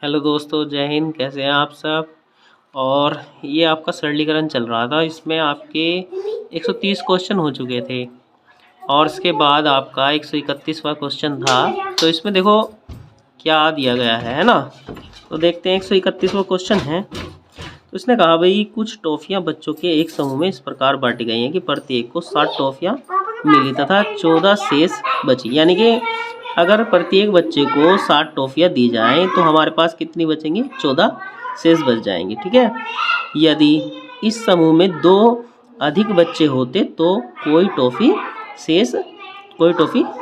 Hello दोस्तों, जय हिंद। कैसे हैं आप सब। और ये आपका सरलीकरण चल रहा था, इसमें आपके 130 क्वेश्चन हो चुके थे और इसके बाद आपका 131वां क्वेश्चन था। तो इसमें देखो क्या दिया गया है ना। तो देखते हैं 131वां क्वेश्चन है। तो इसने कहा भाई कुछ टॉफ़ियाँ बच्चों के एक समूह में इस प्रकार बांटी गई हैं कि प्रत्येक को 60 टॉफ़ियाँ मिली तथा 14 शेष बची। यानी कि अगर प्रत्येक बच्चे को 60 टॉफ़ियाँ दी जाएं तो हमारे पास कितनी बचेंगी, 14 शेष बच जाएंगी। ठीक है। यदि इस समूह में 2 अधिक बच्चे होते तो कोई टॉफ़ी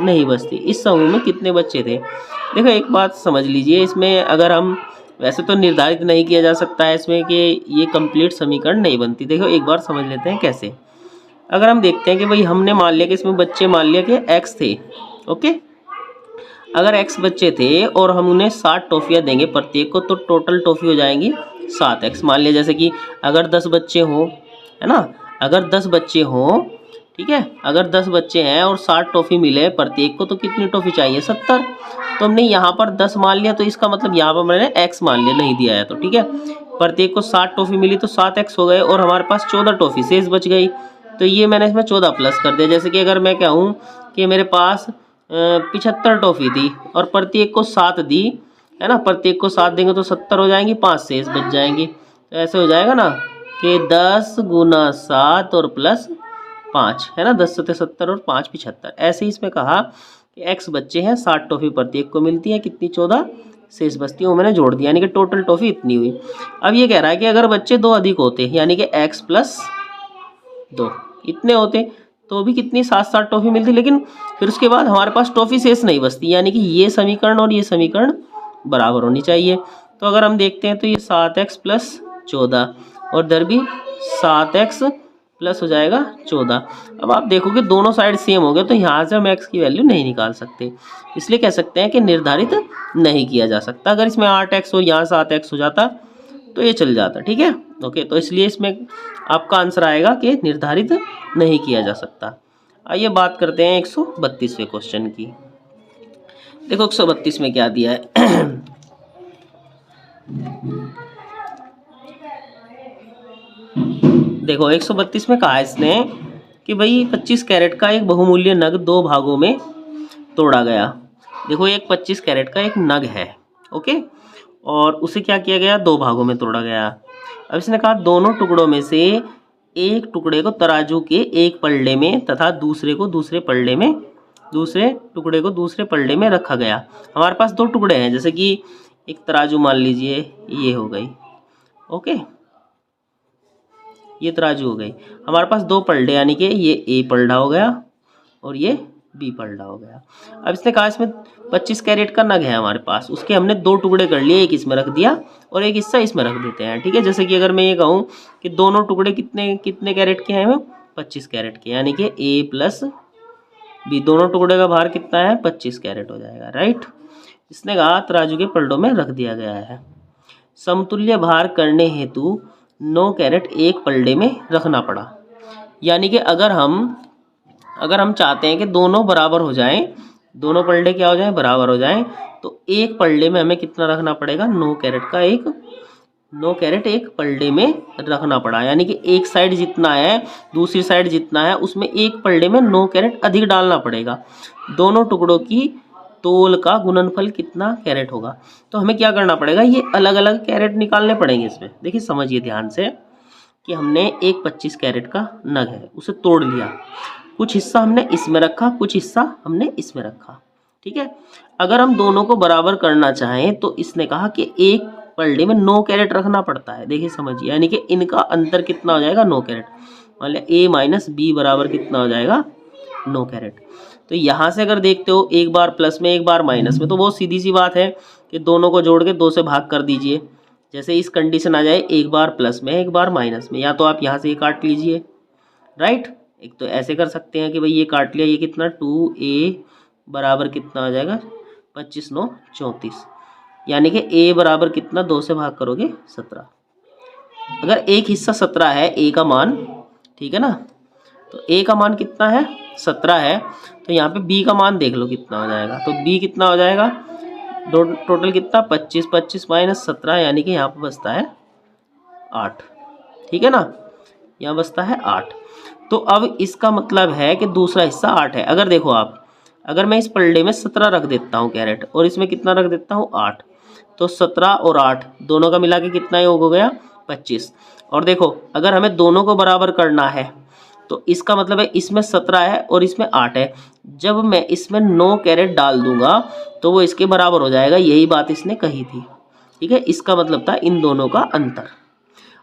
नहीं बचती। इस समूह में कितने बच्चे थे। देखो एक बात समझ लीजिए, इसमें अगर हम वैसे तो निर्धारित नहीं किया जा सकता है इसमें कि ये कंप्लीट समीकरण नहीं बनती। देखो एक बार समझ लेते हैं कैसे। अगर हम देखते हैं कि भाई हमने मान लिया कि इसमें बच्चे मान लिया कि x थे। ओके, अगर x बच्चे थे और हम उन्हें 60 टॉफ़ियाँ देंगे प्रत्येक को तो टोटल टॉफ़ी हो जाएंगी 7x। मान लिया जैसे कि अगर 10 बच्चे हों, है ना, अगर 10 बच्चे हों, ठीक है, अगर 10 बच्चे हैं और 60 टॉफ़ी मिले प्रत्येक को तो कितनी टॉफ़ी चाहिए, 70। तो हमने यहाँ पर 10 मान लिया तो इसका मतलब यहाँ पर मैंने x मान लिया, नहीं दिया है तो ठीक है। प्रत्येक को 60 टॉफ़ी मिली तो 7x हो गए और हमारे पास 14 टॉफ़ी शेष बच गई। तो ये मैंने इसमें 14 प्लस कर दिया। जैसे कि अगर मैं कहूँ कि मेरे पास 75 टॉफ़ी थी और प्रत्येक को 7 दी, है ना, प्रत्येक को 7 देंगे तो 70 हो जाएंगी, 5 शेष बच जाएंगी। तो ऐसे हो जाएगा ना कि 10 गुना 7 और प्लस 5, है ना, 10 सत्ते 70 और 5 75। ऐसे ही इसमें कहा कि x बच्चे हैं, 60 टॉफ़ी प्रत्येक को मिलती है, कितनी, 14 शेष बचती है, वो मैंने जोड़ दिया, यानी कि टोटल टॉफ़ी इतनी हुई। अब ये कह रहा है कि अगर बच्चे 2 अधिक होते यानी कि x प्लस 2 इतने होते तो भी कितनी, 7 टॉफ़ी मिलती। लेकिन फिर उसके बाद हमारे पास टॉफ़ी शेष नहीं बचती, यानी कि ये समीकरण और ये समीकरण बराबर होनी चाहिए। तो अगर हम देखते हैं तो ये 7x प्लस 14 और इधर भी 7x प्लस हो जाएगा 14। अब आप देखोगे दोनों साइड सेम हो गए तो यहाँ से हम x की वैल्यू नहीं निकाल सकते, इसलिए कह सकते हैं कि निर्धारित नहीं किया जा सकता। अगर इसमें 8x और यहाँ 7x हो जाता तो ये चल जाता। ठीक है, ओके। तो इसलिए इसमें आपका आंसर आएगा कि निर्धारित नहीं किया जा सकता। आइए बात करते हैं 132वें क्वेश्चन की। देखो 132 में क्या दिया है। देखो 132 में कहा है इसने कि भाई 25 कैरेट का एक बहुमूल्य नग 2 भागों में तोड़ा गया। देखो एक 25 कैरेट का एक नग है, ओके, और उसे क्या किया गया, 2 भागों में तोड़ा गया। अब इसने कहा दोनों टुकड़ों में से एक टुकड़े को तराजू के एक पलड़े में तथा दूसरे टुकड़े को दूसरे पलड़े में रखा गया। हमारे पास 2 टुकड़े हैं, जैसे कि एक तराजू मान लीजिए, ये हो गई, ओके, ये तराजू हो गई। हमारे पास 2 पलड़े यानी कि ये ए पलड़ा हो गया और ये बी पलड़ा हो गया। अब इसने कहा इसमें 25 कैरेट का नग है हमारे पास, उसके हमने 2 टुकड़े कर लिए, एक इसमें रख दिया और एक हिस्सा इसमें रख देते हैं। ठीक है, जैसे कि अगर मैं ये कहूँ कि दोनों टुकड़े कितने कितने कैरेट के हैं, 25 कैरेट के, यानी कि ए प्लस बी, दोनों टुकड़े का भार कितना है, 25 कैरेट हो जाएगा। राइट, इसने कहा तराजू के पलड़ों में रख दिया गया है। समतुल्य भार करने हेतु 9 कैरेट एक पलड़े में रखना पड़ा। यानी कि अगर हम चाहते हैं कि दोनों बराबर हो जाएं, दोनों पलड़े क्या हो जाएं, बराबर हो जाएं, तो एक पलड़े में हमें कितना रखना पड़ेगा, 9 कैरेट एक पलड़े में रखना पड़ा। यानी कि एक साइड जितना है दूसरी साइड जितना है उसमें एक पलड़े में 9 कैरेट अधिक डालना पड़ेगा। दोनों टुकड़ों की तोल का गुणनफल कितना कैरेट होगा। तो हमें क्या करना पड़ेगा, ये अलग अलग कैरेट निकालने पड़ेंगे इसमें। देखिए समझिए ध्यान से कि हमने एक 25 कैरेट का नग है उसे तोड़ लिया, कुछ हिस्सा हमने इसमें रखा, कुछ हिस्सा हमने इसमें रखा। ठीक है, अगर हम दोनों को बराबर करना चाहें तो इसने कहा कि एक पलड़े में 9 कैरेट रखना पड़ता है। देखिए समझिए, यानी कि इनका अंतर कितना हो जाएगा, 9 कैरेट। मान लिया ए माइनस बी बराबर कितना हो जाएगा, 9 कैरेट। तो यहाँ से अगर देखते हो एक बार प्लस में एक बार माइनस में, तो बहुत सीधी सी बात है कि दोनों को जोड़ के 2 से भाग कर दीजिए। जैसे इस कंडीशन आ जाए एक बार प्लस में एक बार माइनस में, या तो आप यहाँ से ये काट लीजिए। राइट, एक तो ऐसे कर सकते हैं कि भाई ये काट लिया, ये कितना 2a बराबर कितना आ जाएगा, 25 9 34, यानी कि a बराबर कितना, 2 से भाग करोगे 17। अगर एक हिस्सा 17 है a का मान, ठीक है ना, तो a का मान कितना है, 17 है, तो यहाँ पे b का मान देख लो कितना हो जाएगा। तो b कितना हो जाएगा, टोटल कितना 25, 25 माइनस 17 यानी कि यहाँ पर बचता है 8। ठीक है ना, यहाँ बचता है 8। तो अब इसका मतलब है कि दूसरा हिस्सा 8 है। अगर देखो आप, अगर मैं इस पलड़े में 17 रख देता हूँ कैरेट और इसमें कितना रख देता हूँ 8, तो 17 और 8 दोनों का मिला के कितना योग हो गया 25। और देखो अगर हमें दोनों को बराबर करना है तो इसका मतलब है इसमें 17 है और इसमें 8 है। जब मैं इसमें 9 कैरेट डाल दूंगा तो वो इसके बराबर हो जाएगा, यही बात इसने कही थी। ठीक है, इसका मतलब था इन दोनों का अंतर।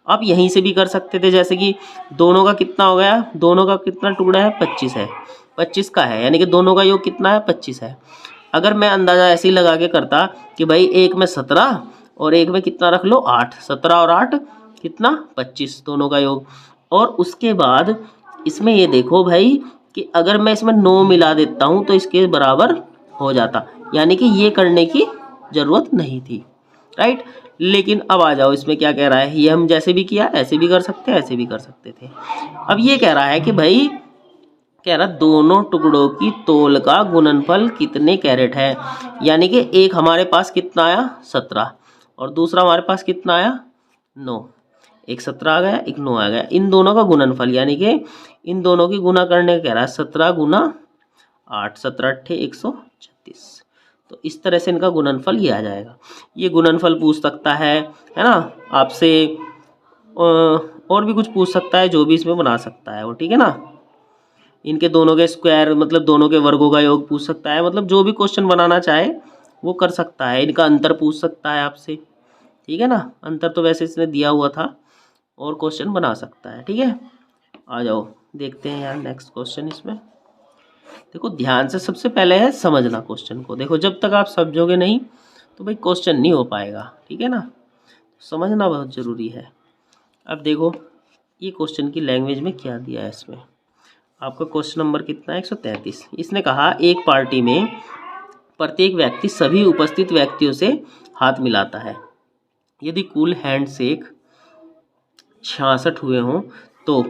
आप यहीं से भी कर सकते थे, जैसे कि दोनों का कितना हो गया, दोनों का कितना टुकड़ा है 25 है, 25 का है यानी कि दोनों का योग कितना है 25 है। अगर मैं अंदाज़ा ऐसे ही लगा के करता कि भाई एक में 17 और एक में कितना रख लो 8, 17 और 8 कितना 25 दोनों का योग। और उसके बाद इसमें ये देखो भाई कि अगर मैं इसमें 9 मिला देता हूँ तो इसके बराबर हो जाता, यानी कि ये करने की ज़रूरत नहीं थी, राइट। लेकिन अब आ जाओ इसमें क्या कह रहा है, ये हम जैसे भी किया ऐसे भी कर सकते हैं, ऐसे भी कर सकते थे। अब ये कह रहा है कि भाई कह रहा दोनों टुकड़ों की तोल का गुणनफल कितने कैरेट है, यानी कि एक हमारे पास कितना आया 17 और दूसरा हमारे पास कितना आया 9। एक 17 आ गया, एक 9 आ गया, इन दोनों का गुणनफल यानी कि इन दोनों की गुना करने का कह रहा है 17 गुना 8, 17 अट्ठे 136। तो इस तरह से इनका गुणनफल ये आ जाएगा। ये गुणनफल पूछ सकता है ना आपसे, और भी कुछ पूछ सकता है, जो भी इसमें बना सकता है वो, ठीक है ना। इनके दोनों के स्क्वायर मतलब दोनों के वर्गों का योग पूछ सकता है, मतलब जो भी क्वेश्चन बनाना चाहे वो कर सकता है। इनका अंतर पूछ सकता है आपसे, ठीक है ना। अंतर तो वैसे इसने दिया हुआ था और क्वेश्चन बना सकता है, ठीक है। आ जाओ देखते हैं यार नेक्स्ट क्वेश्चन। इसमें देखो ध्यान से, सबसे पहले है समझना क्वेश्चन को। देखो जब तक आप समझोगे नहीं तो भाई क्वेश्चन नहीं हो पाएगा, ठीक है ना। समझना बहुत ज़रूरी है। अब देखो ये क्वेश्चन की लैंग्वेज में क्या दिया है इसमें। आपका क्वेश्चन नंबर कितना है 133। इसने कहा एक पार्टी में प्रत्येक व्यक्ति सभी उपस्थित व्यक्तियों से हाथ मिलाता है। यदि कुल हैंडशेक 66 हुए हों तो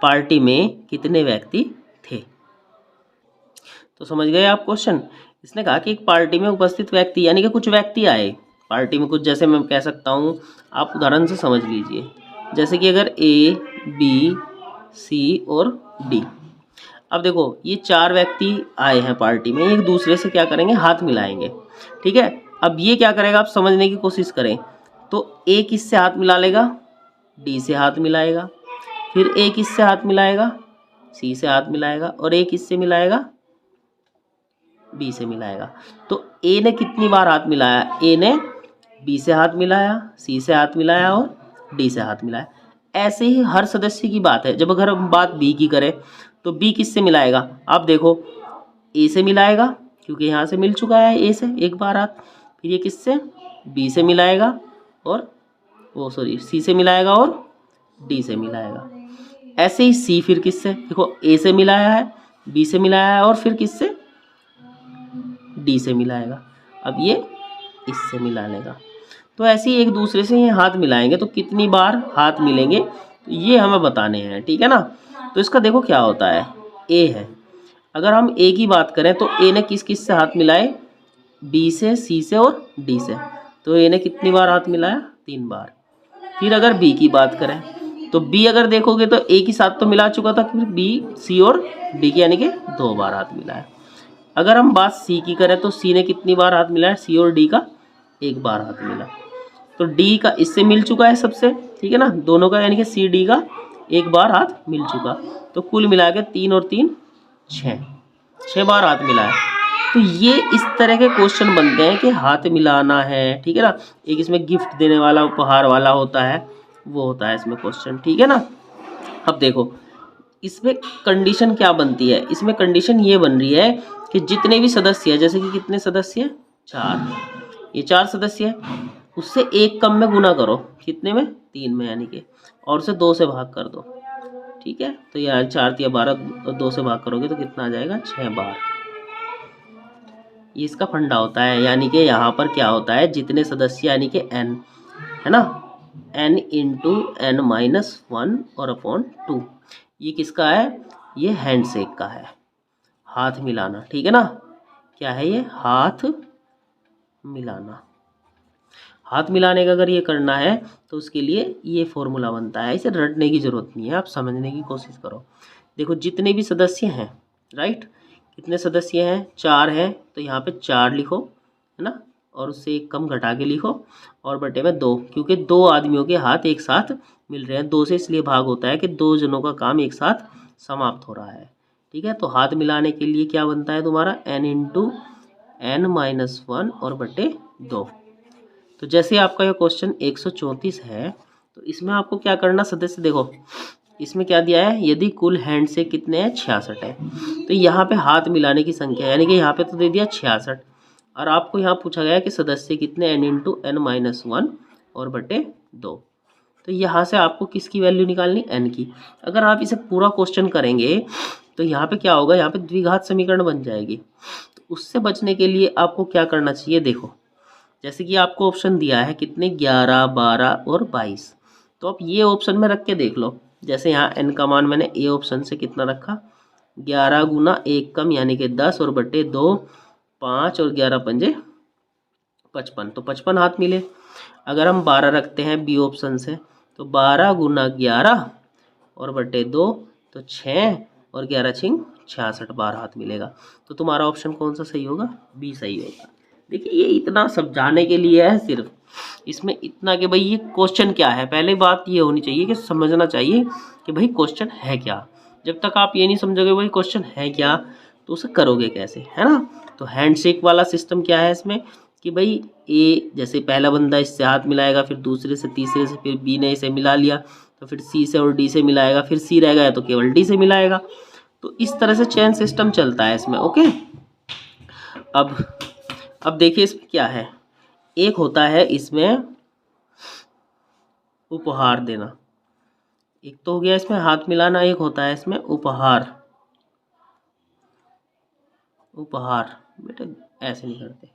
पार्टी में कितने व्यक्ति थे। तो समझ गए आप क्वेश्चन। इसने कहा कि एक पार्टी में उपस्थित व्यक्ति यानी कि कुछ व्यक्ति आए पार्टी में, कुछ जैसे मैं कह सकता हूँ, आप उदाहरण से समझ लीजिए। जैसे कि अगर ए बी सी और डी, अब देखो ये 4 व्यक्ति आए हैं पार्टी में, एक दूसरे से क्या करेंगे हाथ मिलाएंगे, ठीक है। अब ये क्या करेगा आप समझने की कोशिश करें। तो ए किससे हाथ मिला लेगा, डी से हाथ मिलाएगा, फिर ए किससे हाथ मिलाएगा, सी से हाथ मिलाएगा, और ए किससे मिलाएगा, बी से मिलाएगा। तो ए ने कितनी बार हाथ मिलाया, ए ने बी से हाथ मिलाया, सी से हाथ मिलाया और डी से हाथ मिलाया। ऐसे ही हर सदस्य की बात है। जब अगर हम बात बी की करें तो बी किससे मिलाएगा, आप देखो ए से मिलाएगा क्योंकि यहाँ से मिल चुका है ए से एक बार हाथ, फिर ये किससे बी से मिलाएगा और वो सॉरी सी से मिलाएगा और डी से मिलाएगा। ऐसे ही सी फिर किससे, देखो ए से मिलाया है, बी से मिलाया है और फिर किससे डी से मिलाएगा। अब ये इससे मिला लेगा। तो ऐसे ही एक दूसरे से ये हाथ मिलाएंगे तो कितनी बार हाथ मिलेंगे ये हमें बताने हैं, ठीक है ना। तो इसका देखो क्या होता है, ए है, अगर हम ए की बात करें तो ए ने किस किस से हाथ मिलाए, बी से, सी से और डी से। तो ए ने कितनी बार हाथ मिलाया, 3 बार। फिर अगर बी की बात करें तो बी अगर देखोगे तो ए के साथ तो मिला चुका था, फिर बी सी और डी की यानी कि 2 बार हाथ मिलाया। अगर हम बात सी की करें तो सी ने कितनी बार हाथ मिलाया, सी और डी का 1 बार हाथ मिला। तो डी का इससे मिल चुका है सबसे, ठीक है ना, दोनों का यानी कि सी डी का 1 बार हाथ मिल चुका। तो कुल मिला के 3 और 3 6 बार हाथ मिला है। तो ये इस तरह के क्वेश्चन बनते हैं कि हाथ मिलाना है, ठीक है ना। एक इसमें गिफ्ट देने वाला उपहार वाला होता है, वो होता है इसमें क्वेश्चन, ठीक है ना। अब देखो इसमें कंडीशन क्या बनती है, इसमें कंडीशन ये बन रही है कि जितने भी सदस्य हैं, जैसे कि कितने सदस्य हैं 4, ये 4 सदस्य हैं, उससे 1 कम में गुना करो, कितने में 3 में यानी कि, और उसे 2 से भाग कर दो, ठीक है। तो यहाँ 4 या 12 2 से भाग करोगे तो कितना आ जाएगा 6 बार। ये इसका फंडा होता है, यानी कि यहाँ पर क्या होता है जितने सदस्य यानी कि n है ना, n इंटू n माइनस 1 और अपॉन 2। ये किसका है, ये हैंडशेक का है, हाथ मिलाना, ठीक है ना। क्या है ये, हाथ मिलाना। हाथ मिलाने का अगर ये करना है तो उसके लिए ये फॉर्मूला बनता है। इसे रटने की ज़रूरत नहीं है, आप समझने की कोशिश करो। देखो जितने भी सदस्य हैं, राइट, कितने सदस्य हैं, 4 हैं, तो यहाँ पे 4 लिखो, है ना, और उससे एक कम घटा के लिखो और बटे में 2, क्योंकि 2 आदमियों के हाथ एक साथ मिल रहे हैं। 2 से इसलिए भाग होता है कि 2 जनों का काम एक साथ समाप्त हो रहा है। ठीक है, तो हाथ मिलाने के लिए क्या बनता है तुम्हारा, n इंटू n माइनस 1 और बटे 2। तो जैसे आपका ये क्वेश्चन 134 है, तो इसमें आपको क्या करना, सदस्य देखो इसमें क्या दिया है, यदि कुल हैंड से कितने हैं, 66 है, तो यहाँ पे हाथ मिलाने की संख्या यानी कि यहाँ पे तो दे दिया 66, और आपको यहाँ पूछा गया है कि सदस्य कितने, n इंटू n माइनस 1 और बटे 2। तो यहाँ से आपको किसकी वैल्यू निकालनी, n की। अगर आप इसे पूरा क्वेश्चन करेंगे तो यहाँ पे क्या होगा, यहाँ पे द्विघात समीकरण बन जाएगी। तो उससे बचने के लिए आपको क्या करना चाहिए, देखो जैसे कि आपको ऑप्शन दिया है कितने, 11, 12 और 22, तो आप ये ऑप्शन में रख के देख लो। जैसे यहाँ n का मान मैंने ए ऑप्शन से कितना रखा, 11 गुना 1 कम यानी कि 10 और बटे 2, 5 और 11 पंजे 55, तो 55 हाथ मिले। अगर हम 12 रखते हैं बी ऑप्शन से, तो 12 गुना 11 और बटे 2, तो 6 और 11 छिंग 66 बार हाथ मिलेगा। तो तुम्हारा ऑप्शन कौन सा सही होगा, बी सही होगा। देखिए ये इतना समझाने के लिए है सिर्फ, इसमें इतना कि भाई ये क्वेश्चन क्या है। पहले बात ये होनी चाहिए कि समझना चाहिए कि भाई क्वेश्चन है क्या। जब तक आप ये नहीं समझोगे भाई क्वेश्चन है क्या, तो उसे करोगे कैसे, है ना। तो हैंडशेक वाला सिस्टम क्या है इसमें कि भाई ए, जैसे पहला बंदा इससे हाथ मिलाएगा, फिर दूसरे से, तीसरे से, फिर बी ने इसे मिला लिया, तो फिर सी से और डी से मिलाएगा, फिर सी रह गया तो केवल डी से मिलाएगा। तो इस तरह से चेन सिस्टम चलता है इसमें। ओके, अब देखिए इसमें क्या है, एक होता है इसमें उपहार देना, एक तो हो गया इसमें हाथ मिलाना, एक होता है इसमें उपहार। उपहार बेटा ऐसे नहीं करते,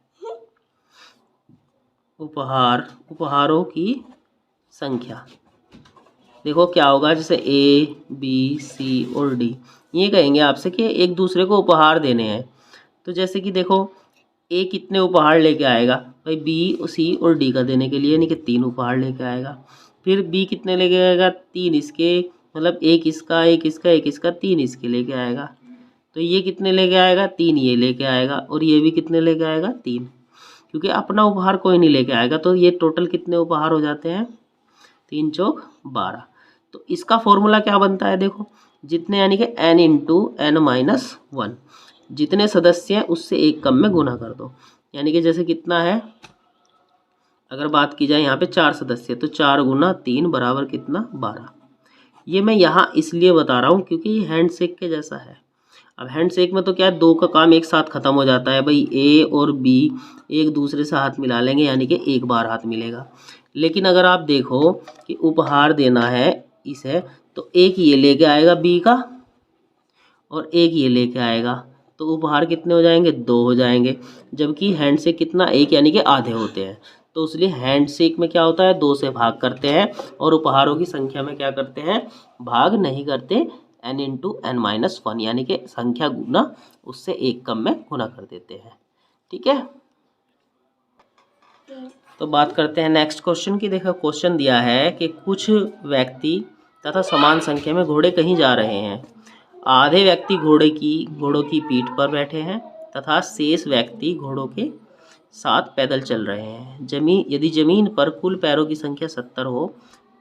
उपहार, उपहारों की संख्या। देखो क्या होगा, जैसे ए, बी, सी और डी, ये कहेंगे आपसे कि एक दूसरे को उपहार देने हैं। तो जैसे कि देखो ए कितने उपहार लेके आएगा, भाई बी, सी और डी का देने के लिए, यानी कि 3 उपहार लेके आएगा। फिर बी कितने लेके आएगा, 3 इसके, मतलब एक इसका, एक इसका, एक इसका, 3 इसके लेके आएगा। तो ये कितने लेके आएगा, 3 ये लेके आएगा, और ये भी कितने लेके आएगा, 3, क्योंकि अपना उपहार कोई नहीं लेके आएगा। तो ये टोटल कितने उपहार हो जाते हैं, 3 चौक 12। तो इसका फॉर्मूला क्या बनता है, देखो जितने यानी कि n इंटू n माइनस 1, जितने सदस्य हैं उससे एक कम में गुना कर दो। यानी कि जैसे कितना है, अगर बात की जाए यहाँ पे 4 सदस्य, तो 4 गुना 3 बराबर कितना, 12। ये मैं यहाँ इसलिए बता रहा हूँ क्योंकि ये हैंडशेक के जैसा है। अब हैंडशेक में तो क्या है, 2 का काम एक साथ खत्म हो जाता है, भाई ए और बी एक दूसरे से हाथ मिला लेंगे, यानी कि एक बार हाथ मिलेगा। लेकिन अगर आप देखो कि उपहार देना है इसे, तो एक ये लेके आएगा बी का और एक ये लेके आएगा, तो उपहार कितने हो जाएंगे, 2 हो जाएंगे। जबकि हैंडशेक कितना, एक यानी कि आधे होते हैं। तो इसलिए हैंडशेक में क्या होता है, 2 से भाग करते हैं, और उपहारों की संख्या में क्या करते हैं, भाग नहीं करते, n इंटू n माइनस 1, यानी कि संख्या गुना उससे एक कम में गुना कर देते हैं। ठीक है, तो बात करते हैं नेक्स्ट क्वेश्चन की। देखो क्वेश्चन दिया है कि कुछ व्यक्ति तथा समान संख्या में घोड़े कहीं जा रहे हैं। आधे व्यक्ति घोड़ों की पीठ पर बैठे हैं तथा शेष व्यक्ति घोड़ों के साथ पैदल चल रहे हैं। यदि जमीन पर कुल पैरों की संख्या 70 हो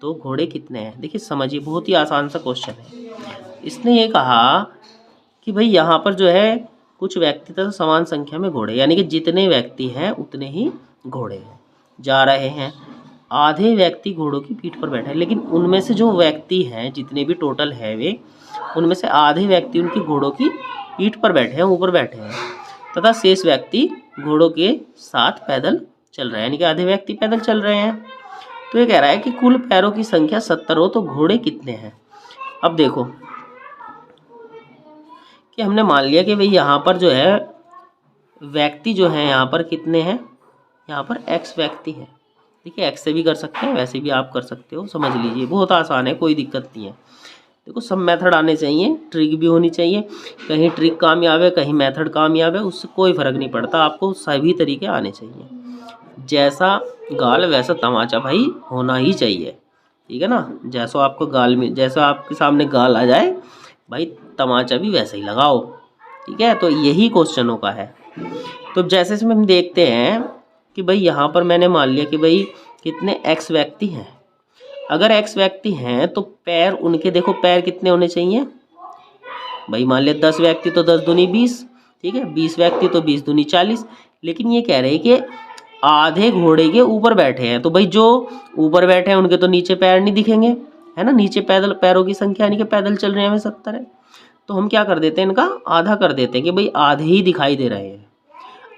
तो घोड़े कितने हैं। देखिए समझिए, बहुत ही आसान सा क्वेश्चन है। इसने ये कहा कि भाई यहाँ पर जो है कुछ व्यक्ति तथा समान संख्या में घोड़े, यानी कि जितने व्यक्ति हैं उतने ही घोड़े हैं, जा रहे हैं। आधे व्यक्ति घोड़ों की पीठ पर बैठे हैं, लेकिन उनमें से जो व्यक्ति हैं, जितने भी टोटल है वे, उनमें से आधे व्यक्ति उनकी घोड़ों की पीठ पर बैठे हैं, ऊपर बैठे हैं, तथा शेष व्यक्ति घोड़ों के साथ पैदल चल रहे हैं, यानी कि आधे व्यक्ति पैदल चल रहे हैं। तो ये कह रहा है कि कुल पैरों की संख्या 70 हो तो घोड़े कितने हैं। अब देखो कि हमने मान लिया कि भाई यहाँ पर जो है व्यक्ति जो है यहाँ पर कितने हैं, यहाँ पर x व्यक्ति है। देखिए x से भी कर सकते हैं, वैसे भी आप कर सकते हो, समझ लीजिए बहुत आसान है, कोई दिक्कत नहीं है। देखो सब मेथड आने चाहिए, ट्रिक भी होनी चाहिए। कहीं ट्रिक कामयाब है, कहीं मेथड कामयाब है, उससे कोई फ़र्क नहीं पड़ता, आपको सभी तरीके आने चाहिए। जैसा गाल वैसा तमाचा भाई होना ही चाहिए, ठीक है ना। जैसा आपको गाल में, जैसा आपके सामने गाल आ जाए भाई तमाचा भी वैसा ही लगाओ, ठीक है। तो यही क्वेश्चनों का है। तो जैसे इसमें हम देखते हैं कि भाई यहाँ पर मैंने मान लिया कि भाई कितने x व्यक्ति हैं। अगर x व्यक्ति हैं तो पैर उनके, देखो पैर कितने होने चाहिए भाई, मान लिया 10 व्यक्ति तो 10 दूनी 20, ठीक है। 20 व्यक्ति तो 20 दूनी 40। लेकिन ये कह रहे हैं कि आधे घोड़े के ऊपर बैठे हैं, तो भाई जो ऊपर बैठे हैं उनके तो नीचे पैर नहीं दिखेंगे, है ना। नीचे पैदल पैरों की संख्या यानी कि पैदल चल रहे हैं हमें 70 है। तो हम क्या कर देते हैं, इनका आधा कर देते हैं कि भाई आधे ही दिखाई दे रहे हैं।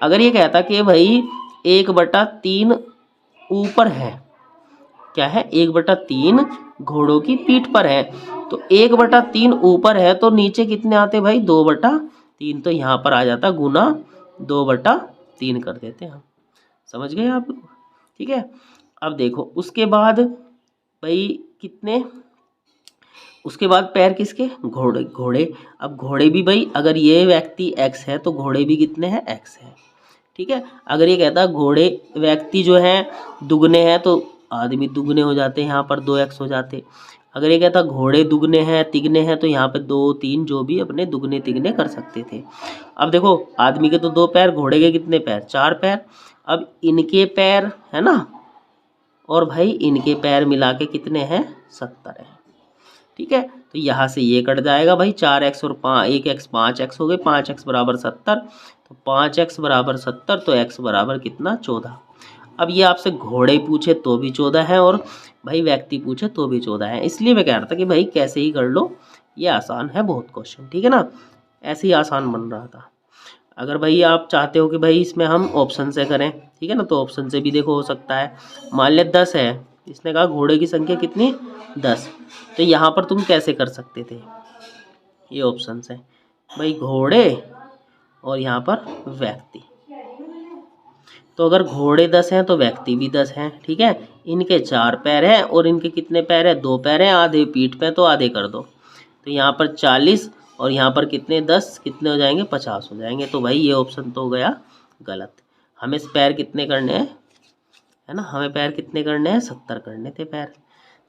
अगर ये कहता कि भाई 1/3 ऊपर है, क्या है 1/3 घोड़ों की पीठ पर है, तो 1/3 ऊपर है तो नीचे कितने आते भाई 2/3, तो यहाँ पर आ जाता गुना 2/3 कर देते हैं हम। समझ गए आप लोग, ठीक है। अब देखो उसके बाद भाई कितने, उसके बाद पैर किसके, घोड़े घोड़े। अब घोड़े भी भाई अगर ये व्यक्ति x है तो घोड़े भी कितने हैं x है, ठीक है। अगर ये कहता घोड़े व्यक्ति जो है दुगने हैं तो आदमी दुगने हो जाते हैं, यहाँ पर 2x हो जाते। अगर ये कहता घोड़े दुगने हैं तिगने हैं तो यहाँ पे 2 3 जो भी अपने दुगने तिगने कर सकते थे। अब देखो आदमी के तो 2 पैर, घोड़े के कितने पैर, 4 पैर। अब इनके पैर है ना, और भाई इनके पैर मिला के कितने हैं 70 है, ठीक है। तो यहाँ से ये कट जाएगा भाई 4x और 1x 5x हो गए, 5x बराबर 70, तो 5x बराबर 70, तो x बराबर कितना 14। अब ये आपसे घोड़े पूछे तो भी 14 है और भाई व्यक्ति पूछे तो भी 14 है, इसलिए मैं कह रहा था कि भाई कैसे ही कर लो, ये आसान है बहुत क्वेश्चन, ठीक है ना। ऐसे ही आसान बन रहा था। अगर भाई आप चाहते हो कि भाई इसमें हम ऑप्शन से करें, ठीक है ना, तो ऑप्शन से भी देखो हो सकता है। मान लिया 10 है, इसने कहा घोड़े की संख्या कितनी 10, तो यहाँ पर तुम कैसे कर सकते थे, ये ऑप्शन है भाई घोड़े और यहाँ पर व्यक्ति। तो अगर घोड़े 10 हैं तो व्यक्ति भी 10 हैं, ठीक है। इनके 4 पैर हैं और इनके कितने पैर हैं, 2 पैर हैं, आधे पीठ पे तो आधे कर दो, तो यहाँ पर 40 और यहाँ पर कितने 10, कितने हो जाएंगे 50 हो जाएंगे। तो भाई ये ऑप्शन तो हो गया गलत। हमें पैर कितने करने हैं, है ना, हमें पैर कितने करने हैं 70 करने थे पैर,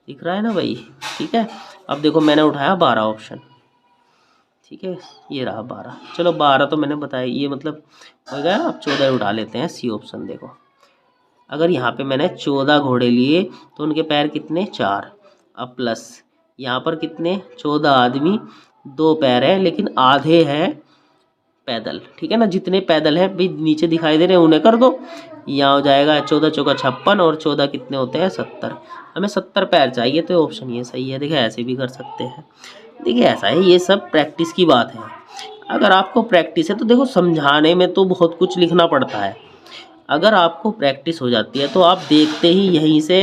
दिख रहा है ना भाई, ठीक है। अब देखो मैंने उठाया 12 ऑप्शन, ठीक है, ये रहा 12। चलो 12 तो मैंने बताया, ये मतलब हो गया। अब 14 उठा लेते हैं, सी ऑप्शन देखो। अगर यहाँ पे मैंने 14 घोड़े लिए तो उनके पैर कितने 4, अब प्लस यहाँ पर कितने 14 आदमी, 2 पैर है लेकिन आधे हैं पैदल, ठीक है ना। जितने पैदल हैं भाई नीचे दिखाई दे रहे हैं उन्हें कर दो, यहाँ हो जाएगा 14 चौका 56 और 14 कितने होते हैं 70। हमें 70 पैर चाहिए तो ऑप्शन ये सही है। देखिए ऐसे भी कर सकते हैं, देखिए ऐसा है, ये सब प्रैक्टिस की बात है। अगर आपको प्रैक्टिस है तो देखो समझाने में तो बहुत कुछ लिखना पड़ता है, अगर आपको प्रैक्टिस हो जाती है तो आप देखते ही यहीं से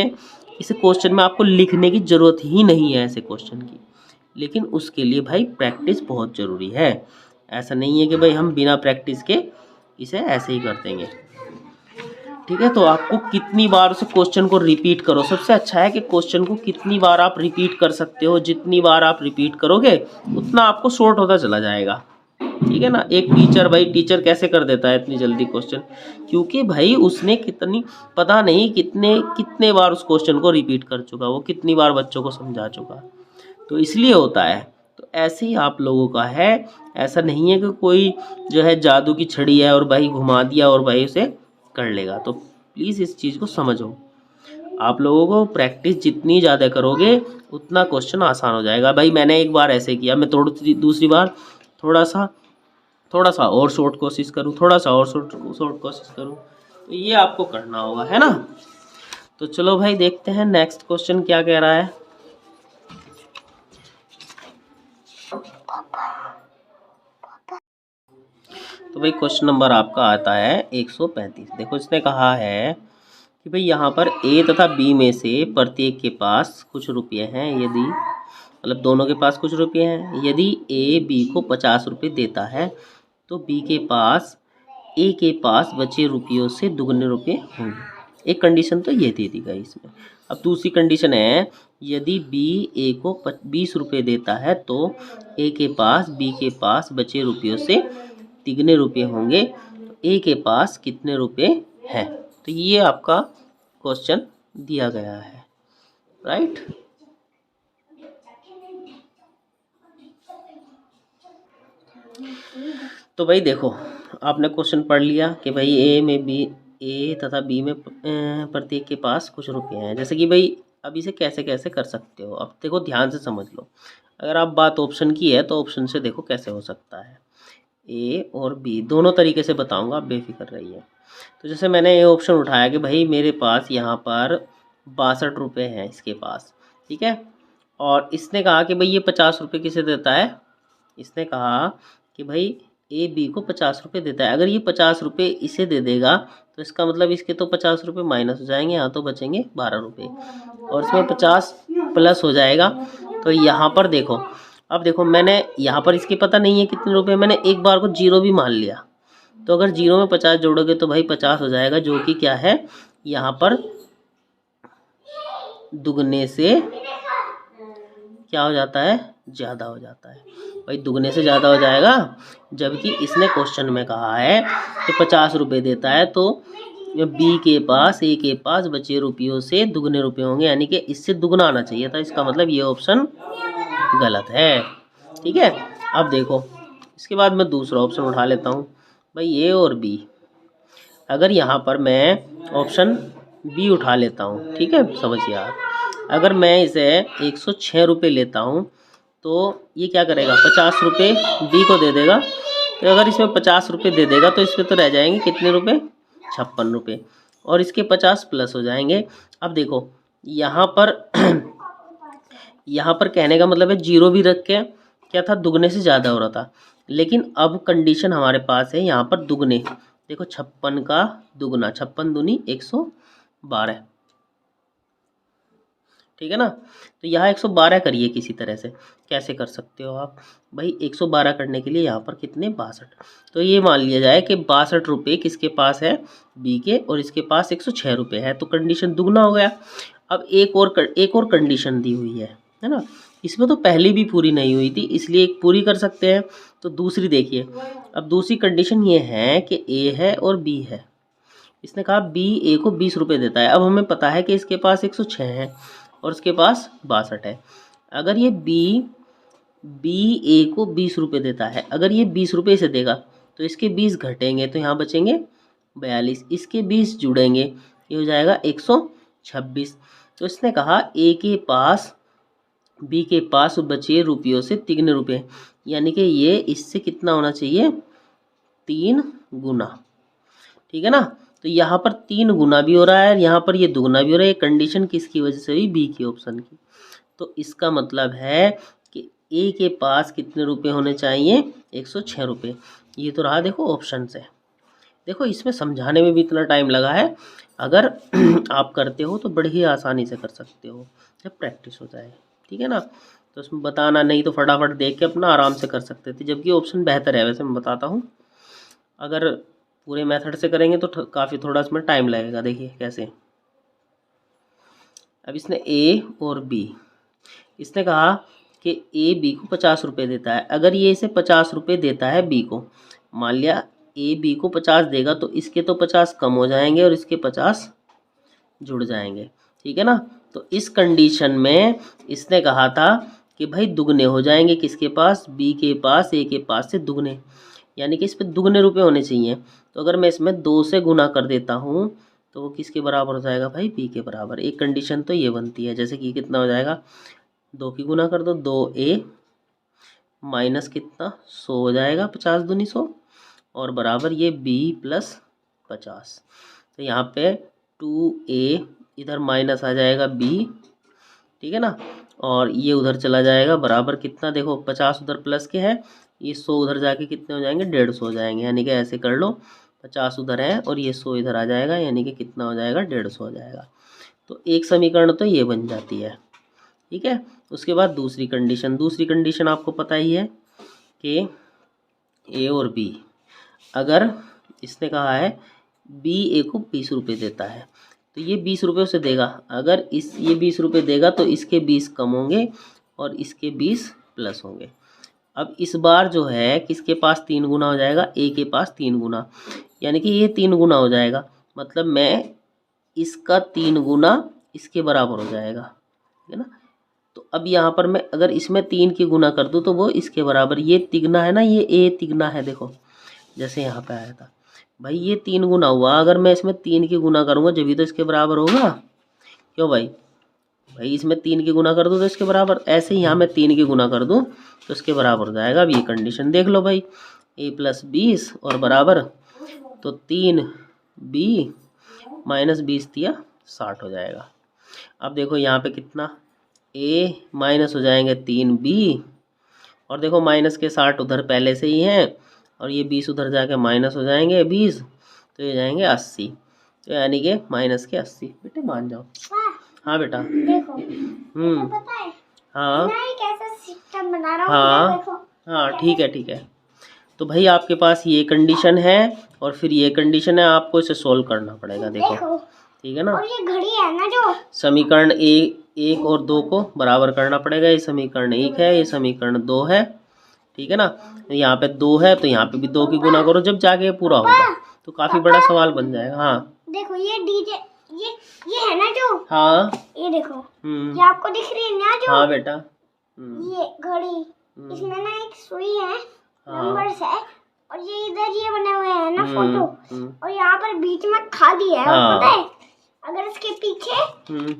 इस क्वेश्चन में आपको लिखने की ज़रूरत ही नहीं है ऐसे क्वेश्चन की। लेकिन उसके लिए भाई प्रैक्टिस बहुत ज़रूरी है। ऐसा नहीं है कि भाई हम बिना प्रैक्टिस के इसे ऐसे ही कर देंगे, ठीक है। तो आपको कितनी बार उस क्वेश्चन को रिपीट करो, सबसे अच्छा है कि क्वेश्चन को कितनी बार आप रिपीट कर सकते हो, जितनी बार आप रिपीट करोगे उतना आपको शॉर्ट होता चला जाएगा, ठीक है ना। एक टीचर, भाई टीचर कैसे कर देता है इतनी जल्दी क्वेश्चन, क्योंकि भाई उसने कितनी पता नहीं कितने बार उस क्वेश्चन को रिपीट कर चुका, वो कितनी बार बच्चों को समझा चुका, तो इसलिए होता है। तो ऐसे ही आप लोगों का है, ऐसा नहीं है कि कोई जो है जादू की छड़ी है और भाई घुमा दिया और भाई उसे कर लेगा। तो प्लीज़ इस चीज़ को समझो, आप लोगों को प्रैक्टिस जितनी ज़्यादा करोगे उतना क्वेश्चन आसान हो जाएगा। भाई मैंने एक बार ऐसे किया, मैं दूसरी बार थोड़ा सा और शॉर्ट कोशिश करूँ, थोड़ा सा और शॉर्ट कोशिश करूँ, तो ये आपको करना होगा, है ना। तो चलो भाई देखते हैं नेक्स्ट क्वेश्चन क्या कह रहा है। तो भाई क्वेश्चन नंबर आपका आता है 135। देखो इसने कहा है कि भाई यहाँ पर ए तथा बी में से प्रत्येक के पास कुछ रुपये हैं, यदि मतलब दोनों के पास कुछ रुपये हैं, यदि ए बी को 50 रुपये देता है तो बी के पास ए के पास बचे रुपयों से दुगने रुपये होंगे। एक कंडीशन तो ये दे दी गई इसमें। अब दूसरी कंडीशन है, यदि बी ए को 20 रुपये देता है तो ए के पास बी के पास बचे रुपयों से तिगने रुपये होंगे, तो ए के पास कितने रुपये हैं। तो ये आपका क्वेश्चन दिया गया है, राइट। तो भाई देखो, आपने क्वेश्चन पढ़ लिया कि भाई ए तथा बी में प्रत्येक के पास कुछ रुपए हैं। जैसे कि भाई अब इसे कैसे कैसे कर सकते हो, अब देखो ध्यान से समझ लो। अगर आप बात ऑप्शन की है तो ऑप्शन से देखो कैसे हो सकता है। ए और बी दोनों तरीके से बताऊंगा, आप बेफिक्र रहिए। तो जैसे मैंने ये ऑप्शन उठाया कि भाई मेरे पास यहाँ पर 62 रुपये हैं इसके पास, ठीक है। और इसने कहा कि भाई ये 50 रुपये किसे देता है। इसने कहा कि भाई ए बी को 50 रुपये देता है। अगर ये 50 रुपये इसे दे देगा तो इसका मतलब इसके तो 50 रुपये माइनस हो जाएंगे, यहाँ तो बचेंगे 12 रुपये, और इसमें 50 प्लस हो जाएगा। तो यहाँ पर देखो, अब देखो मैंने यहाँ पर इसके पता नहीं है कितने रुपए, मैंने एक बार को जीरो भी मान लिया। तो अगर जीरो में 50 जोड़ोगे तो भाई 50 हो जाएगा, जो कि क्या है यहाँ पर दुगने से क्या हो जाता है, ज़्यादा हो जाता है। भाई दुगने से ज़्यादा हो जाएगा, जबकि इसने क्वेश्चन में कहा है कि 50 रुपये देता है, तो बी के पास ए के पास बचे रुपयों से दुगने रुपये होंगे, यानी कि इससे दुगना आना चाहिए था। इसका मतलब ये ऑप्शन गलत है, ठीक है। अब देखो इसके बाद मैं दूसरा ऑप्शन उठा लेता हूँ, भाई ए और बी। अगर यहाँ पर मैं ऑप्शन बी उठा लेता हूँ, ठीक है, समझिए आप। अगर मैं इसे 106 रुपये लेता हूँ तो ये क्या करेगा, 50 रुपये बी को दे देगा। तो अगर इसमें 50 रुपये दे देगा तो इसमें तो रह जाएंगे कितने रुपये, 56 रुपये, और इसके 50 प्लस हो जाएंगे। अब देखो यहाँ पर यहाँ पर कहने का मतलब है जीरो भी रख के क्या था, दुगने से ज़्यादा हो रहा था। लेकिन अब कंडीशन हमारे पास है यहाँ पर दुगने। देखो 56 का दुगना, 56 दूनी 112, ठीक है ना। तो यहाँ 112 करिए किसी तरह से। कैसे कर सकते हो आप, भाई 112 करने के लिए यहाँ पर कितने, 62। तो ये मान लिया जाए कि 62 रुपये किसके पास है, बी के, और इसके पास 106 रुपये है, तो कंडीशन दुगना हो गया। अब एक और कंडीशन दी हुई है ना। इसमें तो पहली भी पूरी नहीं हुई थी, इसलिए एक पूरी कर सकते हैं। तो दूसरी देखिए, अब दूसरी कंडीशन ये है कि ए है और बी है। इसने कहा बी ए को 20 रुपये देता है। अब हमें पता है कि इसके पास 106 है और इसके पास 62 है। अगर ये बी ए को 20 रुपये देता है, अगर ये 20 रुपये से देगा तो इसके 20 घटेंगे तो यहाँ बचेंगे 42, इसके 20 जुड़ेंगे, ये हो जाएगा 126। तो इसने कहा ए के पास बी के पास बचे रुपयों से 3 रुपये, यानी कि ये इससे कितना होना चाहिए, 3 गुना, ठीक है ना। तो यहाँ पर 3 गुना भी हो रहा है, यहाँ पर ये दुगना भी हो रहा है। ये कंडीशन किसकी वजह से हुई, बी की ऑप्शन की। तो इसका मतलब है कि ए के पास कितने रुपए होने चाहिए, 106 रुपये। ये तो रहा देखो ऑप्शन से। देखो इसमें समझाने में भी इतना टाइम लगा है, अगर आप करते हो तो बड़ी ही आसानी से कर सकते हो जब प्रैक्टिस हो जाए, ठीक है ना। तो उसमें बताना नहीं तो फटाफट देख के अपना आराम से कर सकते थे, जबकि ऑप्शन बेहतर है। वैसे मैं बताता हूँ, अगर पूरे मेथड से करेंगे तो काफ़ी थोड़ा इसमें टाइम लगेगा। देखिए कैसे, अब इसने ए और बी, इसने कहा कि ए बी को 50 रुपये देता है। अगर ये इसे 50 रुपये देता है बी को, मान लिया ए बी को 50 देगा तो इसके तो 50 कम हो जाएंगे और इसके 50 जुड़ जाएंगे, ठीक है ना। तो इस कंडीशन में इसने कहा था कि भाई दुगने हो जाएंगे किसके पास, बी के पास, ए के पास से दुगने, यानी कि इस पर दुगने रुपए होने चाहिए। तो अगर मैं इसमें 2 से गुना कर देता हूँ तो वो किसके बराबर हो जाएगा भाई, बी के बराबर। एक कंडीशन तो ये बनती है, जैसे कि कितना हो जाएगा, 2 की गुना कर दो, 2a माइनस कितना 100 हो जाएगा, 50 दूनी 100, और बराबर ये b प्लस 50। तो यहाँ पे 2a इधर माइनस आ जाएगा b, ठीक है ना, और ये उधर चला जाएगा बराबर कितना, देखो 50 उधर प्लस के है, ये 100 उधर जाके कितने हो जाएंगे, 150 हो जाएंगे। यानी कि ऐसे कर लो, 50 उधर है और ये 100 इधर आ जाएगा, यानी कि कितना हो जाएगा, 150 हो जाएगा। तो एक समीकरण तो ये बन जाती है, ठीक है। उसके बाद दूसरी कंडीशन आपको पता ही है कि ए और बी, अगर इसने कहा है बी ए को 20 रुपये देता है तो ये 20 रुपये उसे देगा। अगर ये 20 रुपये देगा तो इसके 20 कम होंगे और इसके 20 प्लस होंगे। अब इस बार जो है किसके पास 3 गुना हो जाएगा, ए के पास 3 गुना, यानी कि ये 3 गुना हो जाएगा। मतलब मैं इसका 3 गुना इसके बराबर हो जाएगा, ठीक है ना। तो अब यहाँ पर मैं अगर इसमें 3 की गुना कर दूँ तो वो इसके बराबर, ये तिगना है ना, ये ए तिगना है, देखो जैसे यहाँ पे आया था भाई, ये 3 गुना हुआ। अगर मैं इसमें 3 की गुना करूँगा जब भी तो इसके बराबर होगा, क्यों भाई? भाई इसमें 3 की गुना कर दूँ तो इसके बराबर, ऐसे ही यहाँ मैं 3 की गुना कर दूँ तो इसके बराबर हो जाएगा। अब ये कंडीशन देख लो भाई, a + 20 और बराबर, तो 3b माइनस 20 दिया 60 हो जाएगा। अब देखो यहाँ पे कितना, a माइनस हो जाएंगे 3b, और देखो माइनस के 60 उधर पहले से ही हैं, और ये 20 उधर जाके माइनस हो जाएंगे 20, तो ये जाएंगे 80, तो यानी कि माइनस के 80। बेटे मान जाओ। हाँ बेटा देखो, पता है हाँ मैं एक ऐसा सिस्टम बना रहा हूँ, हाँ देखो। हाँ ठीक है ठीक है। तो भाई आपके पास ये कंडीशन है और फिर ये कंडीशन है, आपको इसे सोल्व करना पड़ेगा। देखो ठीक है ना। और ये घड़ी है ना जो समीकरण एक और 2 को बराबर करना पड़ेगा। ये समीकरण 1 है, ये समीकरण 2 है, ठीक है ना। यहाँ पे 2 है तो यहाँ पे भी 2 की गुना करो जब जाके पूरा होगा, तो काफी बड़ा सवाल बन जाएगा। हाँ देखो ये डीजे, ये है ना जो, हाँ ये देखो, ये आपको दिख रही है ना जो। हाँ बेटा ये घड़ी, इसमें ना एक सुई है, नंबर्स है, और ये इधर ये बने हुए हैं ना फोटो, और यहाँ पर बीच में खाली है। और पता है अगर इसके पीछे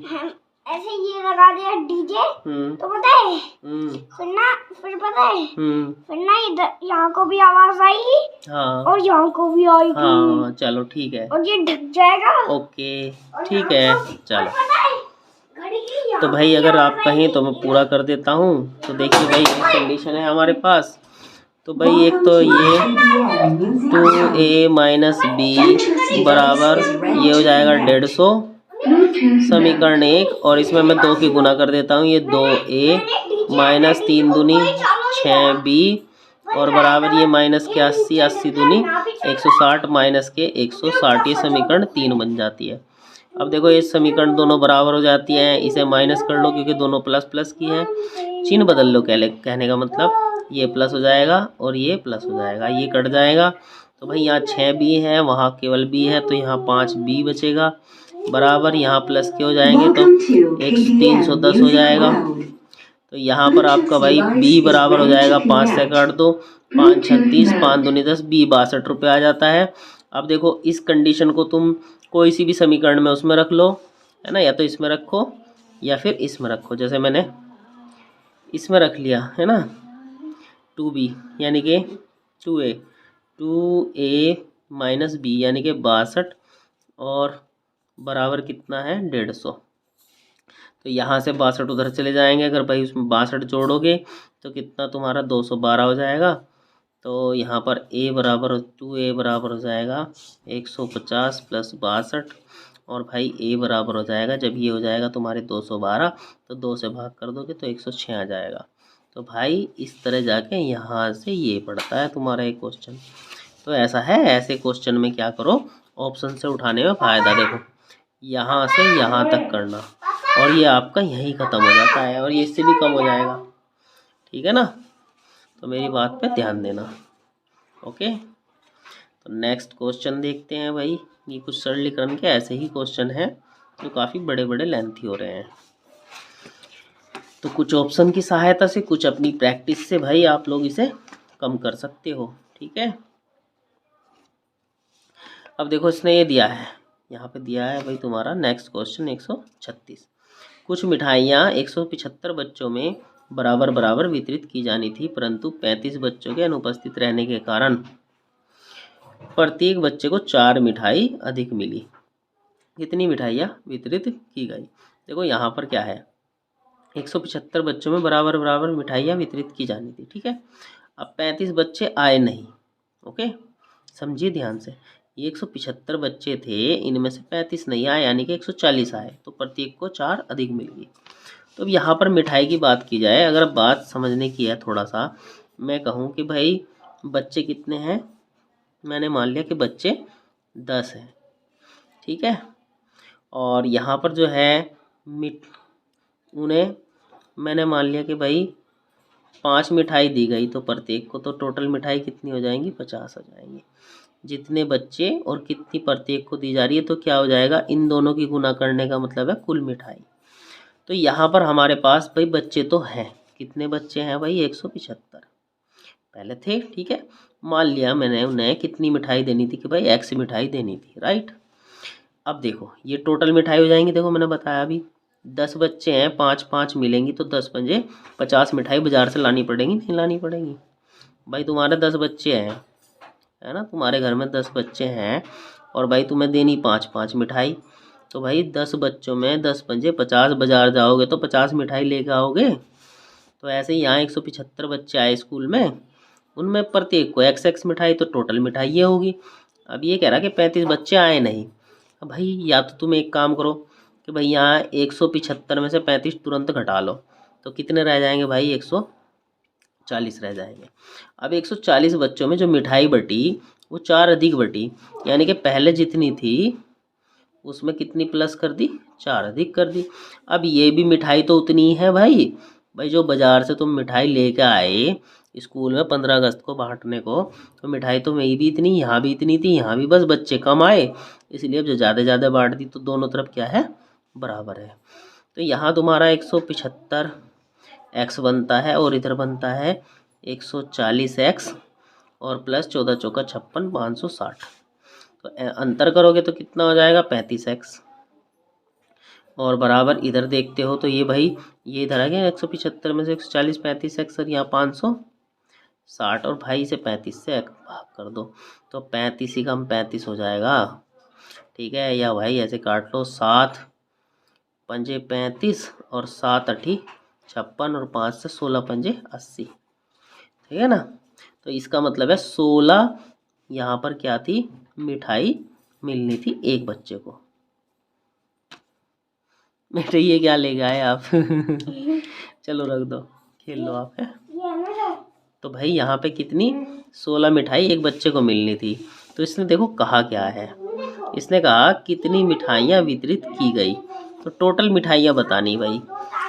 हम ऐसे ये लगा दिया डीजे, तो पता है फिर पता है फिर ना इधर यहाँ को भी आवाज आएगी और यहाँ को भी आएगी। हाँ चलो ठीक है, और ये ढक जाएगा। ओके ठीक है चलो। तो भाई अगर आप कहें तो मैं पूरा कर देता हूँ। तो देखिए भाई ये कंडीशन है हमारे पास। तो भाई एक तो ये 2a माइनस b बराबर, ये हो जाएगा 150 समीकरण 1, और इसमें मैं 2 की गुना कर देता हूँ। ये 2a माइनस 3 दूनी 6b और बराबर ये माइनस के 80, 80 दूनी 160 माइनस के 160, ये समीकरण 3 बन जाती है। अब देखो ये समीकरण दोनों बराबर हो जाती हैं, इसे माइनस कर लो क्योंकि दोनों प्लस प्लस की हैं, चिन्ह बदल लो, कहने का मतलब ये प्लस हो जाएगा और ये प्लस हो जाएगा, ये कट जाएगा। तो भाई यहाँ 6b है, वहाँ केवल b है, तो यहाँ 5b बचेगा, बराबर यहाँ प्लस के हो जाएंगे तो 310 हो जाएगा। तो यहाँ पर आपका भाई b बराबर हो जाएगा 5 से काट दो, 5 36, 5 दूनी 10, b 62 रुपये आ जाता है। अब देखो इस कंडीशन को तुम कोई सी भी समीकरण में उसमें रख लो, है ना, या तो इसमें रखो या फिर इसमें रखो। जैसे मैंने इसमें रख लिया है ना, 2b यानी कि 2a माइनस b यानी कि 62, और बराबर कितना है 150। तो यहाँ से 62 उधर चले जाएंगे, अगर भाई उसमें 62 जोड़ोगे तो कितना तुम्हारा 212 हो जाएगा। तो यहाँ पर a बराबर 2a बराबर हो जाएगा 150 प्लस 62, और भाई a बराबर हो जाएगा, जब ये हो जाएगा तुम्हारे 212 तो 2 से भाग कर दोगे तो 106 आ जाएगा। तो भाई इस तरह जाके यहाँ से ये पड़ता है तुम्हारा एक क्वेश्चन। तो ऐसा है, ऐसे क्वेश्चन में क्या करो, ऑप्शन से उठाने में फ़ायदा, देखो यहाँ से यहाँ तक करना, और ये आपका यहीं ख़त्म हो जाता है, और ये इससे भी कम हो जाएगा, ठीक है ना। तो मेरी बात पे ध्यान देना, ओके। तो नेक्स्ट क्वेश्चन देखते हैं भाई। ये कुछ सरलीकरण के ऐसे ही क्वेश्चन हैं जो काफ़ी बड़े बड़े लेंथी हो रहे हैं। तो कुछ ऑप्शन की सहायता से, कुछ अपनी प्रैक्टिस से भाई आप लोग इसे कम कर सकते हो, ठीक है। अब देखो इसने ये दिया है, यहाँ पे दिया है भाई तुम्हारा नेक्स्ट क्वेश्चन 136। कुछ मिठाइयाँ 175 बच्चों में बराबर बराबर वितरित की जानी थी, परंतु 35 बच्चों के अनुपस्थित रहने के कारण प्रत्येक बच्चे को 4 मिठाई अधिक मिली। कितनी मिठाइयाँ वितरित की गई? देखो यहाँ पर क्या है, 175 बच्चों में बराबर बराबर मिठाइयाँ वितरित की जानी थी, ठीक है। अब 35 बच्चे आए नहीं, ओके, समझिए ध्यान से। ये 175 बच्चे थे, इनमें से 35 नहीं आए यानी कि 140 आए, तो प्रत्येक को 4 अधिक मिल गई। तो अब यहाँ पर मिठाई की बात की जाए, अगर बात समझने की है थोड़ा सा, मैं कहूँ कि भाई बच्चे कितने हैं, मैंने मान लिया कि बच्चे 10 हैं, ठीक है। और यहाँ पर जो है उन्हें मैंने मान लिया कि भाई 5 मिठाई दी गई, तो प्रत्येक को तो टोटल मिठाई कितनी हो जाएंगी, 50 हो जाएंगी। जितने बच्चे और कितनी प्रत्येक को दी जा रही है, तो क्या हो जाएगा, इन दोनों की गुना करने का मतलब है कुल मिठाई। तो यहाँ पर हमारे पास भाई बच्चे तो हैं, कितने बच्चे हैं भाई, 175 पहले थे। ठीक है, मान लिया मैंने उन्हें कितनी मिठाई देनी थी कि भाई एक्स मिठाई देनी थी, राइट। अब देखो ये टोटल मिठाई हो जाएंगी, देखो मैंने बताया अभी 10 बच्चे हैं, 5-5 मिलेंगी, तो 10 पंजे 50 मिठाई बाजार से लानी पड़ेगी, नहीं लानी पड़ेगी भाई। तुम्हारे 10 बच्चे हैं, है ना, तुम्हारे घर में 10 बच्चे हैं और भाई तुम्हें देनी 5-5 मिठाई, तो भाई 10 बच्चों में 10 पंजे 50, बाजार जाओगे तो 50 मिठाई लेके आओगे। तो ऐसे ही यहाँ 175 बच्चे आए स्कूल में, उनमें प्रत्येक को एक्स मिठाई, तो टोटल मिठाई ये होगी। अब ये कह रहा कि 35 बच्चे आए नहीं। अब भाई या तो तुम एक काम करो कि भाई यहाँ 175 में से 35 तुरंत घटा लो, तो कितने रह जाएंगे भाई, 140 रह जाएंगे। अब 140 बच्चों में जो मिठाई बटी वो 4 अधिक बटी, यानी कि पहले जितनी थी उसमें कितनी प्लस कर दी, 4 अधिक कर दी। अब ये भी मिठाई तो उतनी ही है भाई, जो बाज़ार से तुम मिठाई लेके आए स्कूल में 15 अगस्त को बांटने को, तो मिठाई तो वही भी इतनी, यहाँ भी इतनी थी, यहाँ भी, बस बच्चे कम आए इसलिए अब जो ज़्यादा बांट दी, तो दोनों तरफ क्या है, बराबर है। तो यहाँ तुम्हारा 175 एक्स बनता है और इधर बनता है 140 एक्स और प्लस 14 चौका 56, 560। तो अंतर करोगे तो कितना हो जाएगा, 35 एक्स। और बराबर इधर देखते हो तो ये भाई ये इधर आ गया 175 में से 140, 35 एक्स और यहाँ 560, और भाई से 35 से भाग कर दो तो 35 ही कम 35 हो जाएगा। ठीक है, या भाई ऐसे काट लो, 7 पंजे 35 और 7 अठी 56 और 5 से 16 पंजे 80। ठीक है ना, तो इसका मतलब है 16 यहाँ पर क्या थी, मिठाई मिलनी थी एक बच्चे को। बेटे ये क्या ले गए आप चलो रख दो, खेल लो आप, है। तो भाई यहाँ पे कितनी, 16 मिठाई एक बच्चे को मिलनी थी। तो इसने देखो कहा क्या है, इसने कहा कितनी मिठाइयाँ वितरित की गई, तो टोटल मिठाइयाँ बतानी भाई।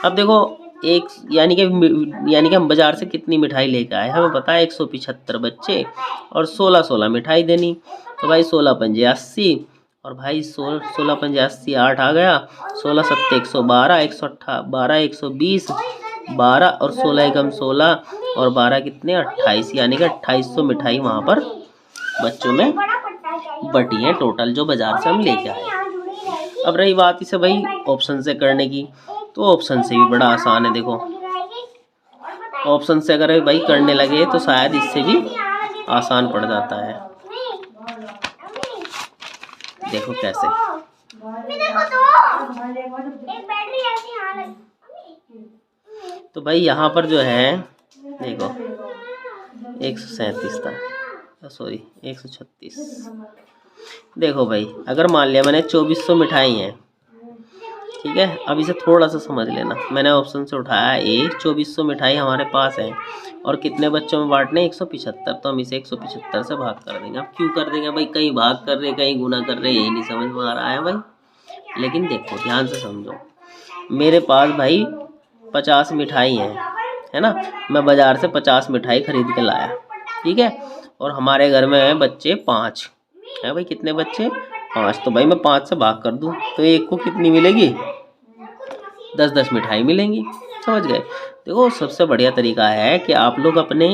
अब देखो एक यानी कि हम बाज़ार से कितनी मिठाई लेकर आए, हमें पता है 175 बच्चे और 16 मिठाई देनी, तो भाई 16 पंजे 80 और भाई 16 पंजे 80, 8 आ गया, 16 सत्ते 112, 112 120, 12 और 16 एकम 16 और 12 कितने 28, यानी कि 2800 मिठाई वहाँ पर बच्चों में बटी है टोटल, जो बाज़ार से हम लेके आए। अब रही बात इसे भाई ऑप्शन से करने की, तो ऑप्शन से भी बड़ा आसान है। देखो ऑप्शन से अगर भाई करने लगे तो शायद इससे भी आसान पड़ जाता है। देखो कैसे, तो भाई यहाँ पर जो है देखो 137 था, सॉरी 136। देखो भाई अगर मान लिया मैंने 2400 मिठाई हैं, ठीक है, अब इसे थोड़ा सा समझ लेना, मैंने ऑप्शन से उठाया ए, 2400 मिठाई हमारे पास है और कितने बच्चों में बांटने 175, तो हम इसे 175 से भाग कर देंगे। अब क्यों कर देंगे भाई, कहीं भाग कर रहे कहीं गुना कर रहे, यही नहीं समझ में आ रहा है भाई। लेकिन देखो ध्यान से समझो, मेरे पास भाई 50 मिठाई है ना, मैं बाज़ार से 50 मिठाई खरीद के लाया, ठीक है, और हमारे घर में है बच्चे 5 है भाई, कितने बच्चे 5, तो भाई मैं 5 से भाग कर दूं तो एक को कितनी मिलेगी, 10-10 मिठाई मिलेंगी, समझ गए। देखो सबसे बढ़िया तरीका है कि आप लोग अपने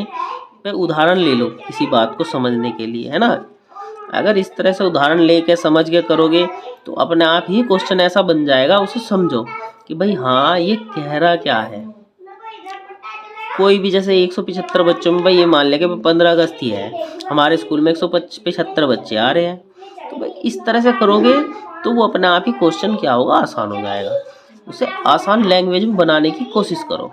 पे उदाहरण ले लो किसी बात को समझने के लिए, है ना। अगर इस तरह से उदाहरण लेके समझ के करोगे तो अपने आप ही क्वेश्चन ऐसा बन जाएगा, उसे समझो कि भाई हाँ ये कह रहा क्या है। कोई भी जैसे 175 बच्चों में भाई ये मान लें कि 15 अगस्त ही है, हमारे स्कूल में 175 बच्चे आ रहे हैं, तो भाई इस तरह से करोगे तो वो अपने आप ही क्वेश्चन क्या होगा, आसान हो जाएगा। उसे आसान लैंग्वेज में बनाने की कोशिश करो।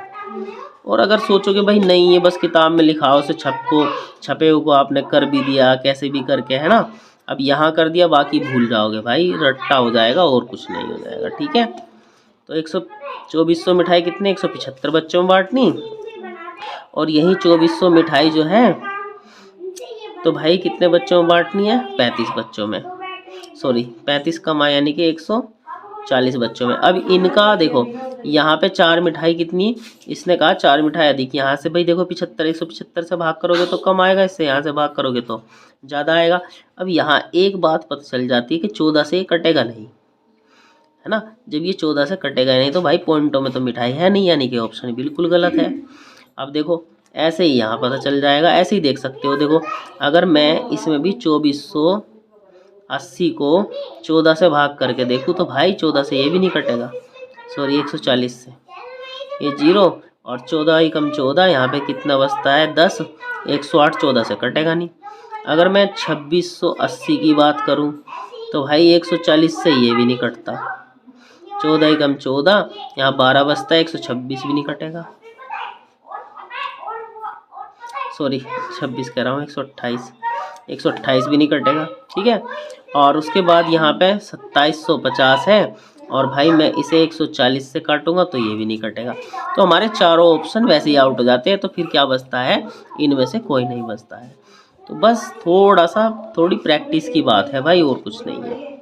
और अगर सोचोगे भाई नहीं ये बस किताब में लिखा हो, उसे छपे को आपने कर भी दिया कैसे भी करके, है ना, अब यहाँ कर दिया बाकी भूल जाओगे भाई, रट्टा हो जाएगा और कुछ नहीं हो जाएगा। ठीक है, तो 2400 मिठाई कितने 175 बच्चों में बांटनी, और यही 2400 मिठाई जो है तो भाई कितने बच्चों में बांटनी है, 35 बच्चों में, सॉरी 35 कम आया यानी कि 40 बच्चों में। अब इनका देखो यहाँ पे 4 मिठाई कितनी, इसने कहा 4 मिठाई अधिक। यहाँ से भाई देखो 75, 175 से भाग करोगे तो कम आएगा, इससे यहाँ से भाग करोगे तो ज़्यादा आएगा। अब यहाँ एक बात पता चल जाती है कि 14 से ये कटेगा नहीं, है ना। जब ये 14 से कटेगा नहीं तो भाई पॉइंटों में तो मिठाई है नहीं, यानी कि ऑप्शन बिल्कुल गलत है। अब देखो ऐसे ही यहाँ पता चल जाएगा, ऐसे ही देख सकते हो। देखो अगर मैं इसमें भी 2480 को 14 से भाग करके देखूँ तो भाई 14 से ये भी नहीं कटेगा, सॉरी 140 से ये 0 और 14 ही कम 14, यहाँ पे कितना बचता है 10, 108 14 से कटेगा नहीं। अगर मैं 2680 की बात करूँ तो भाई 140 से ये भी नहीं कटता, 14 ही कम 14, यहाँ 12 बचता है, 126 भी नहीं कटेगा, सॉरी 26 कह रहा हूँ 128 भी नहीं कटेगा, ठीक है। और उसके बाद यहाँ पे 2750 है और भाई मैं इसे 140 से काटूंगा तो ये भी नहीं कटेगा। तो हमारे चारों ऑप्शन वैसे ही आउट हो जाते हैं। तो फिर क्या बचता है, इनमें से कोई नहीं बचता है। तो बस थोड़ी प्रैक्टिस की बात है भाई, और कुछ नहीं है।